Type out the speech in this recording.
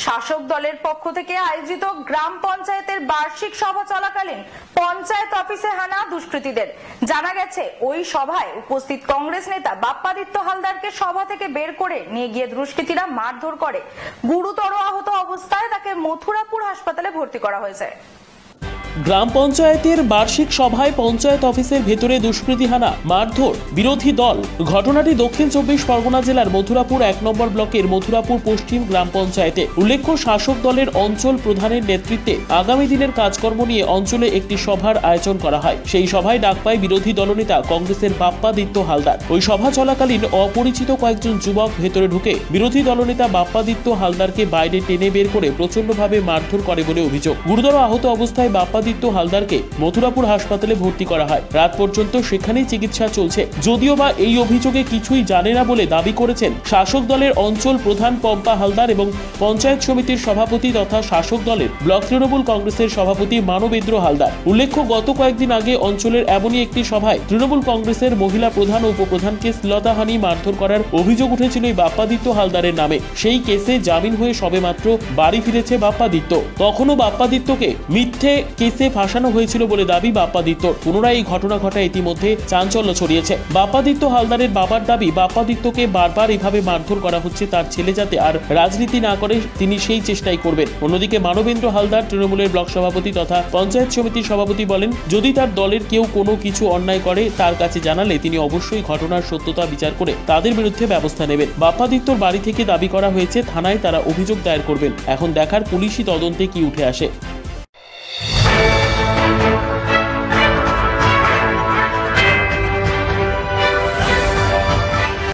শাসক দলের পক্ষ থেকে আয়োজিত গ্রাম পঞ্চায়েতের বার্ষিক সভা চলাকালীন পঞ্চায়েত অফিসে হানা দুষ্কৃতীদের। জানা গেছে ওই সভায় উপস্থিত কংগ্রেস নেতা বাপ্পাদিত্য হালদারকে সভা থেকে বের করে নিয়ে গিয়ে দুষ্কৃতীরা মারধর করে। গুরুতর আহত অবস্থায় তাকে মথুরাপুর হাসপাতালে ভর্তি করা হয়েছে। গ্রাম পঞ্চায়েতের বার্ষিক সভায় পঞ্চায়েত অফিসের ভেতরে দুষ্কৃতী হানা, মারধর বিরোধী দল। ঘটনাটি দক্ষিণ 24 পরগনা জেলার মথুরাপুর 1 নম্বর ব্লকের মথুরাপুর পশ্চিম গ্রাম পঞ্চায়েতে। উল্লেখ্য, শাসক দলের অঞ্চল প্রধানের নেতৃত্বে আগামী দিনের কাজকর্ম নিয়ে অঞ্চলে একটি সভার আয়োজন করা হয়। সেই সভায় ডাক পায় বিরোধী দলনেতা কংগ্রেসের বাপ্পাদিত্য হালদার। ওই সভা চলাকালীন অপরিচিত কয়েকজন যুবক ভেতরে ঢুকে বিরোধী দলনেতা বাপ্পাদিত্য হালদারকে বাইরে টেনে বের করে প্রচন্ডভাবে মারধর করে বলে অভিযোগ। গুরুতর আহত অবস্থায় বাপ্পাদিত্য হালদারকে মথুরাপুর হাসপাতালে ভর্তি করা হয়। রাত পর্যন্ত সেখানেই চিকিৎসা চলছে। যদিও বা এই অভিযোগে কিছুই জানে না বলে দাবি করেছেন শাসক দলের অঞ্চল প্রধান পম্পা হালদার এবং পঞ্চায়েত সমিতির সভাপতি তথা শাসক দলের ব্লক তৃণমূল কংগ্রেসের সভাপতি মানবেন্দ্র হালদার। উল্লেখ্য, গত কয়েকদিন আগে অঞ্চলের এমনই একটি সভায় তৃণমূল কংগ্রেসের মহিলা প্রধান ও উপপ্রধানকে শ্লীলতাহানি মারধর করার অভিযোগ উঠেছিল এই বাপ্পাদিত্য হালদারের নামে। সেই কেসে জামিন হয়ে সবেমাত্র বাড়ি ফিরেছে বাপ্পাদিত্য। তখনও বাপ্পাদিত্যকে মিথ্যে কেসে ফাঁসানো হয়েছিল বলে দাবি বাপ্পাদিত্যর। পুনরায় এই ঘটনা ঘটায় ইতিমধ্যে চাঞ্চল্য ছড়িয়েছে। বাপ্পাদিত্য হালদারের বাবার দাবি, বাপ্পাদিত্যকে বারবার এভাবে মারধর করা হচ্ছে তার ছেলে যাতে আর রাজনীতি না করে তিনি সেই চেষ্টাই করবেন। অন্যদিকে মানবেন্দ্র হালদার তৃণমূলের ব্লক সভাপতি তথা পঞ্চায়েত সমিতির সভাপতি বলেন, যদি তার দলের কেউ কোনো কিছু অন্যায় করে তার কাছে জানালে তিনি অবশ্যই ঘটনার সত্যতা বিচার করে তাদের বিরুদ্ধে ব্যবস্থা নেবেন। বাপ্পাদিত্যর বাড়ি থেকে দাবি করা হয়েছে থানায় তারা অভিযোগ দায়ের করবেন। এখন দেখার পুলিশি তদন্তে কি উঠে আসে।